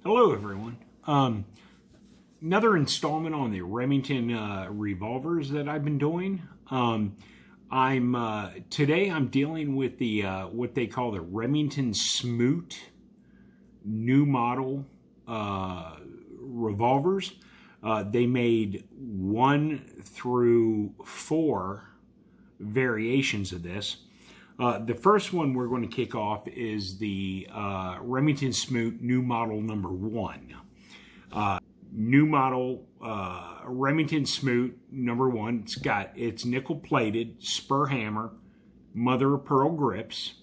Hello, everyone. Another installment on the Remington revolvers that I've been doing. Today I'm dealing with the what they call the Remington Smoot New Model revolvers. They made 1 through 4 variations of this. The first one we're going to kick off is the Remington Smoot New Model number 1. New Model Remington Smoot number 1. It's nickel plated, spur hammer, mother of pearl grips.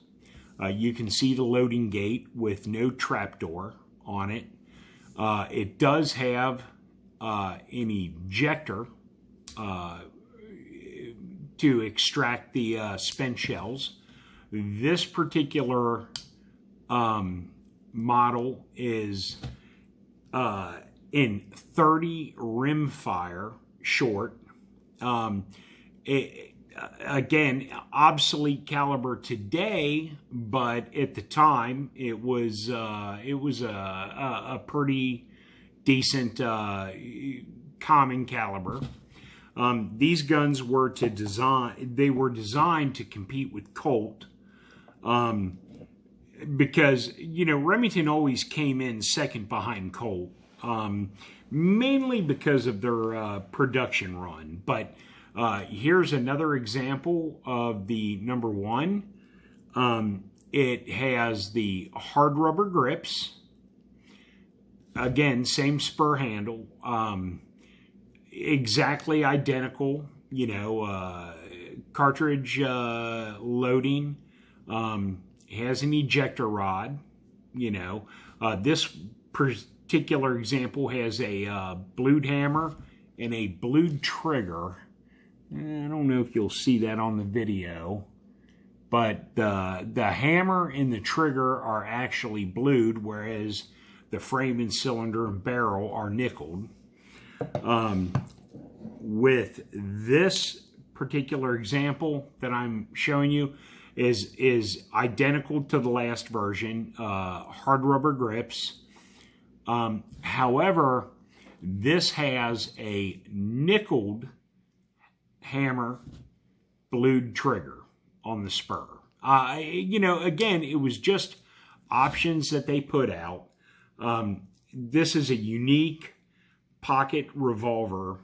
You can see the loading gate with no trapdoor on it. It does have an ejector to extract the spent shells. This particular model is in 30 rimfire short. Again, obsolete caliber today, but at the time it was a pretty decent common caliber. These guns were designed to compete with Colt, because, you know, Remington always came in second behind Colt, mainly because of their production run. But here's another example of the number 1. It has the hard rubber grips. Again, same spur handle. Exactly identical, you know, cartridge loading. Has an ejector rod, you know. This particular example has a blued hammer and a blued trigger. I don't know if you'll see that on the video, but the hammer and the trigger are actually blued, whereas the frame and cylinder and barrel are nickeled. With this particular example that I'm showing you is identical to the last version, hard rubber grips. However, this has a nickeled hammer, blued trigger on the spur. You know, again, it was just options that they put out. This is a unique pocket revolver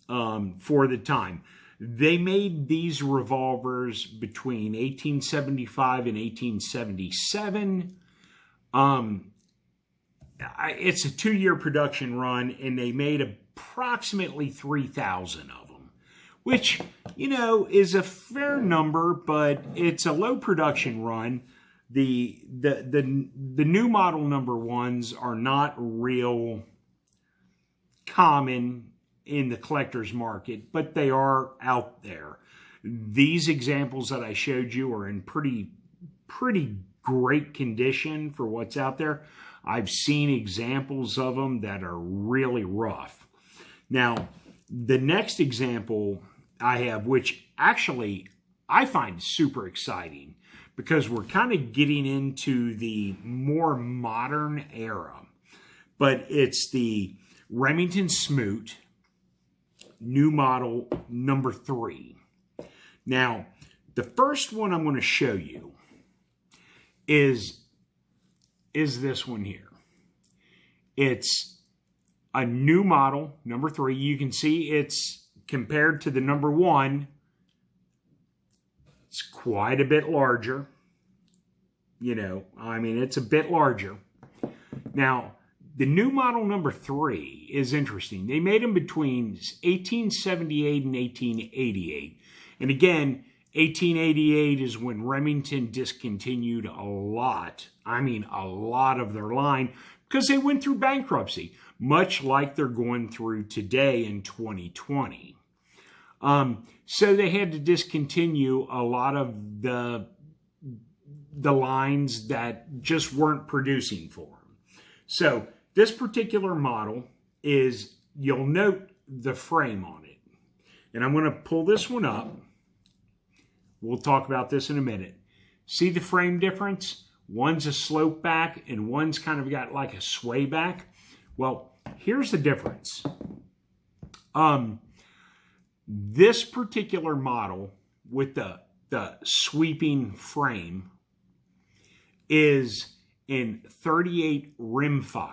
for the time. They made these revolvers between 1875 and 1877. It's a 2-year production run, and they made approximately 3,000 of them, which, you know, is a fair number, but it's a low production run. The new model number 1s are not real common in the collector's market, but they are out there. These examples that I showed you are in pretty great condition for what's out there. I've seen examples of them that are really rough. Now, the next example I have, which actually I find super exciting, because we're kind of getting into the more modern era, but it's the Remington Smoot New Model number 3. Now, the first one I'm going to show you is this one here. It's a new model, number 3. You can see it's compared to the number 1. It's quite a bit larger. You know, I mean, it's a bit larger. Now, the new model number 3 is interesting. They made them between 1878 and 1888. And again, 1888 is when Remington discontinued a lot of their line, because they went through bankruptcy, much like they're going through today in 2020. So they had to discontinue a lot of the lines that just weren't producing for them. So this particular model is, you'll note the frame on it. And I'm going to pull this one up. We'll talk about this in a minute. See the frame difference? One's a slope back and one's kind of got like a sway back. Well, here's the difference. This particular model with the sweeping frame is in 38 rimfire.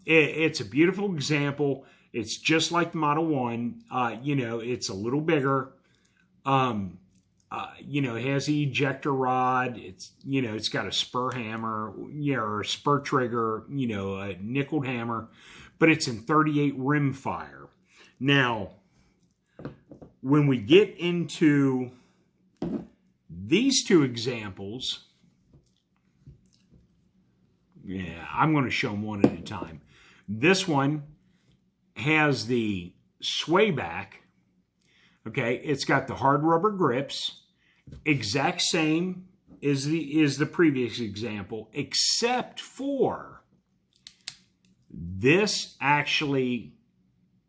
It's a beautiful example. It's just like the Model 1. It's a little bigger. It has the ejector rod. It's got a spur hammer, or a spur trigger, a nickeled hammer, but it's in 38 rimfire. Now, when we get into these two examples, I'm going to show them one at a time. This one has the sway back. Okay, it's got the hard rubber grips, exact same as the previous example, except for this actually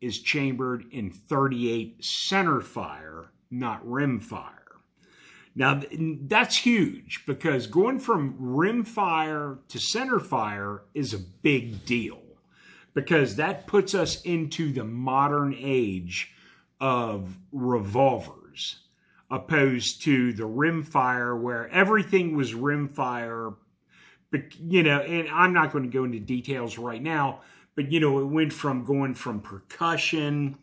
is chambered in 38 centerfire, not rimfire. Now, that's huge because going from rimfire to centerfire is a big deal because that puts us into the modern age of revolvers opposed to the rimfire where everything was rimfire, and I'm not going to go into details right now, but, it went from going from percussion,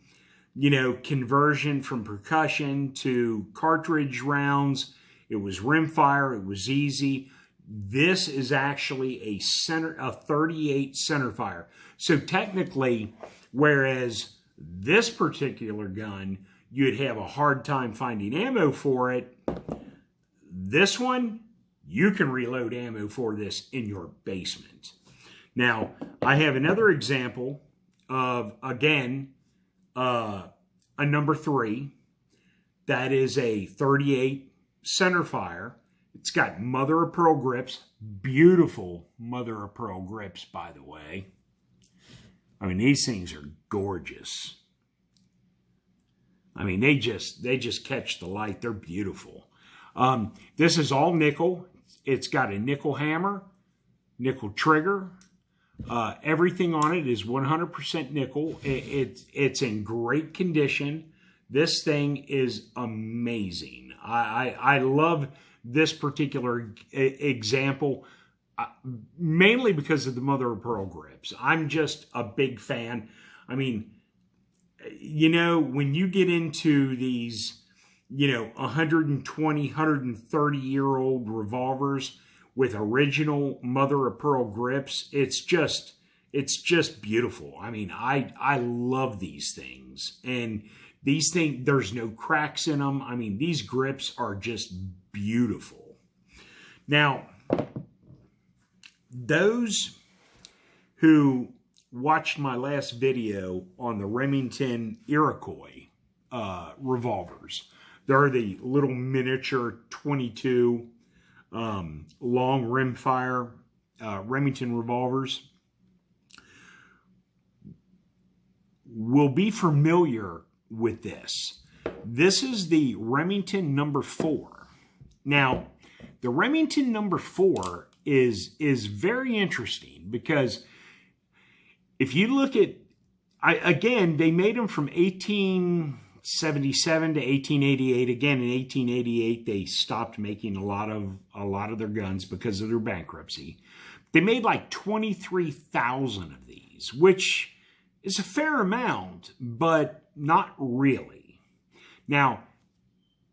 conversion from percussion to cartridge rounds. It was rimfire. It was easy. This is actually a 38 centerfire. So technically, whereas this particular gun, you'd have a hard time finding ammo for it, this one, you can reload ammo for this in your basement. Now, I have another example of, again, a number 3. That is a 38 centerfire. It's got mother of pearl grips. Beautiful mother of pearl grips, by the way. I mean, these things are gorgeous. I mean, they just catch the light. They're beautiful. This is all nickel. It's got a nickel hammer, nickel trigger. Everything on it is 100% nickel. It's in great condition. This thing is amazing. I love this particular example, mainly because of the mother of pearl grips. I'm just a big fan. I mean, when you get into these, 120, 130-year-old revolvers with original mother of pearl grips, it's just beautiful. I mean, I love these things. And these things, there's no cracks in them. I mean, these grips are just beautiful. Now, those who watched my last video on the Remington Iroquois revolvers, they're the little miniature 22 long rimfire Remington revolvers, will be familiar with this. This is the Remington number 4. Now, the Remington number 4 is very interesting because if you look at, again, they made them from 1877 to 1888. Again, in 1888, they stopped making a lot of their guns because of their bankruptcy. They made like 23,000 of these, which is a fair amount, but not really. Now,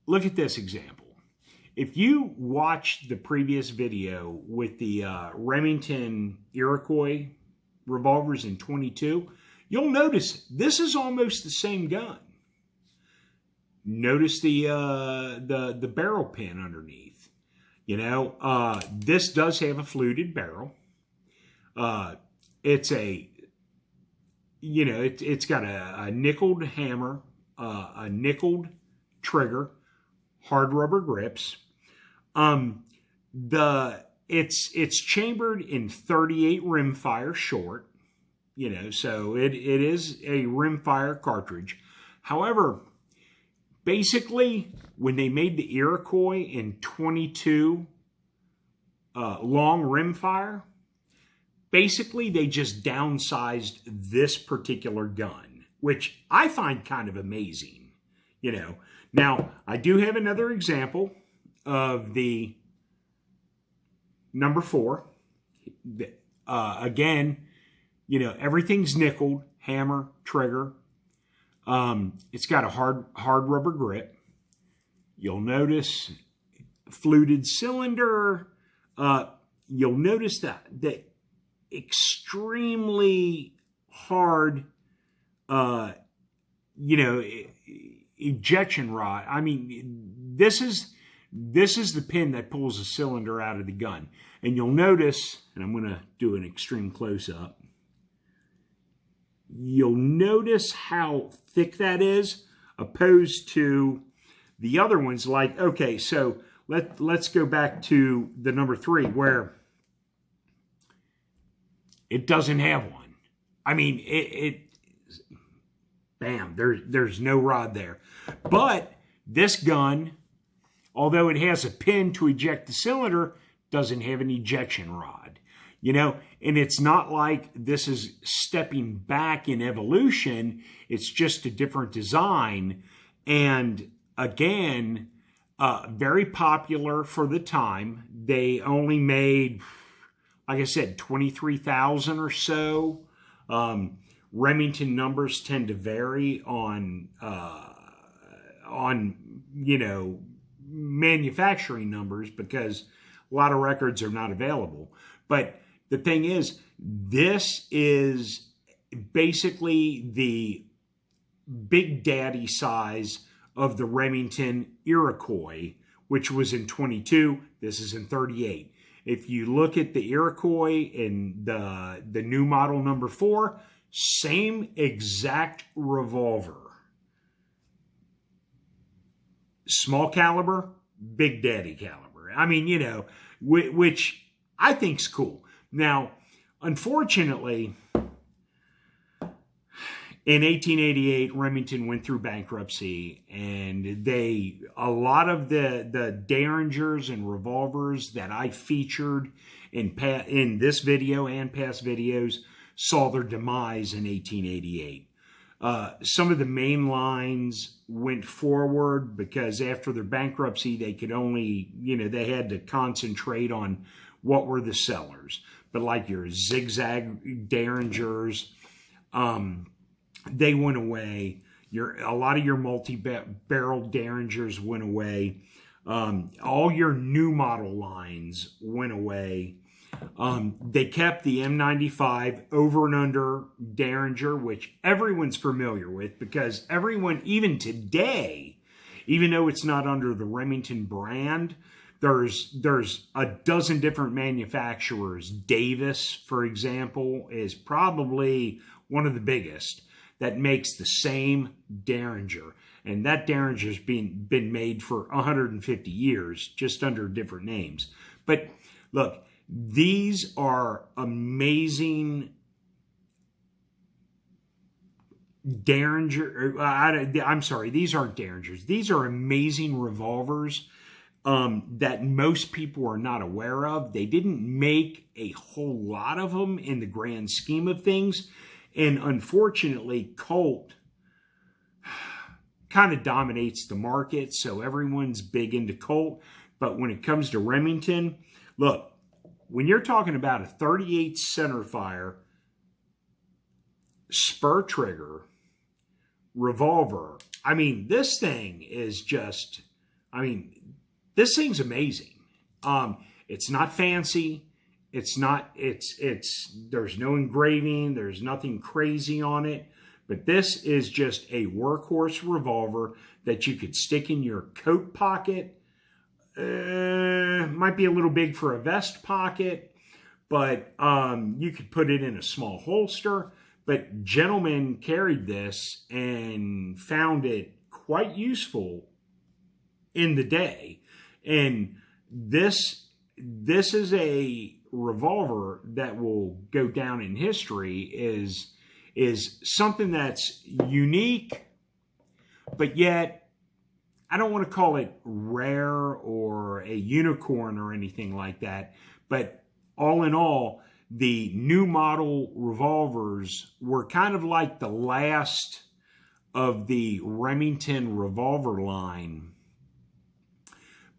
look at this example. If you watched the previous video with the Remington Iroquois revolvers in 22, you'll notice this is almost the same gun. Notice the barrel pin underneath. This does have a fluted barrel. It's got a nickeled hammer, a nickeled trigger, hard rubber grips. It's chambered in 38 rimfire short, so it is a rimfire cartridge. However, basically, when they made the Iroquois in 22, long rimfire. Basically, they just downsized this particular gun, which I find kind of amazing, you know. Now, I do have another example of the number 4. Again, you know, everything's nickeled, hammer, trigger. It's got a hard rubber grip. You'll notice fluted cylinder. You'll notice that extremely hard, you know, ejection rod. I mean, this is the pin that pulls the cylinder out of the gun. And you'll notice, and I'm going to do an extreme close-up, you'll notice how thick that is opposed to the other ones. Like, okay, so let's go back to the number 3 where it doesn't have one. I mean, bam, there's no rod there. But this gun, although it has a pin to eject the cylinder, doesn't have an ejection rod. You know, and it's not like this is stepping back in evolution. It's just a different design. And again, very popular for the time. They only made, like I said, 23,000 or so. Remington numbers tend to vary on you know, manufacturing numbers because a lot of records are not available. But the thing is, this is basically the Big Daddy size of the Remington Iroquois, which was in 22. This is in 38. If you look at the Iroquois in the new model number 4, same exact revolver. Small caliber, Big Daddy caliber. I mean, you know, which I think's cool. Now, unfortunately, in 1888, Remington went through bankruptcy, and a lot of the Derringers and revolvers that I featured in this video and past videos saw their demise in 1888. Some of the main lines went forward because after their bankruptcy, they could only, you know, they had to concentrate on what were the sellers. But like your zigzag Derringers, they went away. A lot of your multi-barrel Derringers went away. All your new model lines went away. They kept the M95 over and under Derringer, which everyone's familiar with because everyone, even today, even though it's not under the Remington brand, there's a dozen different manufacturers. Davis, for example, is probably one of the biggest that makes the same Derringer. And that Derringer's been made for 150 years, just under different names. But look, these are amazing Derringer. I'm sorry, these aren't Derringers. These are amazing revolvers that most people are not aware of. They didn't make a whole lot of them in the grand scheme of things. And unfortunately, Colt kind of dominates the market, so everyone's big into Colt. But when it comes to Remington, look, when you're talking about a 38 Centerfire spur trigger revolver, I mean, this thing is just, I mean, this thing's amazing. It's not fancy. There's no engraving. There's nothing crazy on it. But this is just a workhorse revolver that you could stick in your coat pocket. Might be a little big for a vest pocket, but you could put it in a small holster. But gentlemen carried this and found it quite useful in the day. And this is a revolver that will go down in history is something that's unique, but yet I don't want to call it rare or a unicorn or anything like that, But all in all, the new model revolvers were kind of like the last of the Remington Revolver line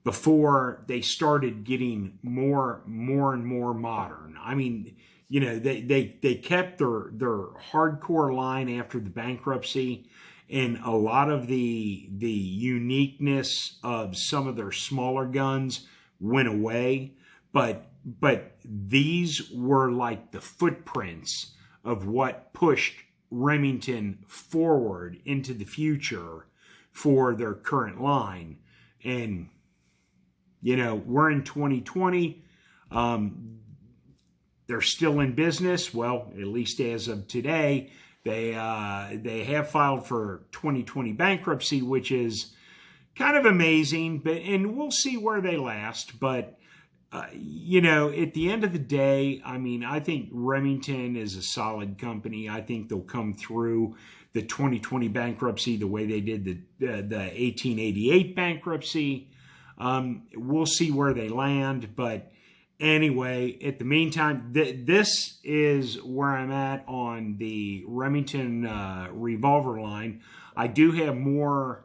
before they started getting more and more modern. I mean, you know, they kept their hardcore line after the bankruptcy, and a lot of the uniqueness of some of their smaller guns went away, but these were like the footprints of what pushed Remington forward into the future for their current line. And you know, we're in 2020. They're still in business. Well, at least as of today, they have filed for 2020 bankruptcy, which is kind of amazing. And we'll see where they last. But you know, at the end of the day, I mean, I think Remington is a solid company. I think they'll come through the 2020 bankruptcy the way they did the 1888 bankruptcy. We'll see where they land, but anyway, at the meantime, this is where I'm at on the Remington Revolver line. I do have more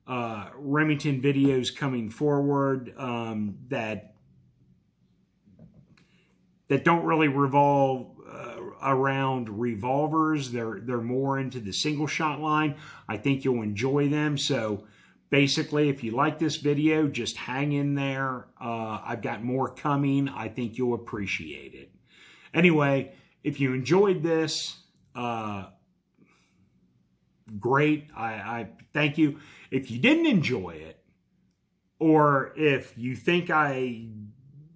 Remington videos coming forward that don't really revolve around revolvers. They're more into the single shot line. I think you'll enjoy them. So basically, if you like this video, just hang in there. I've got more coming. I think you'll appreciate it. Anyway, if you enjoyed this, great. I thank you. If you didn't enjoy it, or if you think I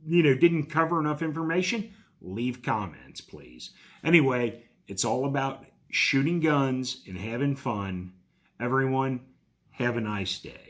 didn't cover enough information, leave comments, please. Anyway, it's all about shooting guns and having fun. Everyone, have a nice day.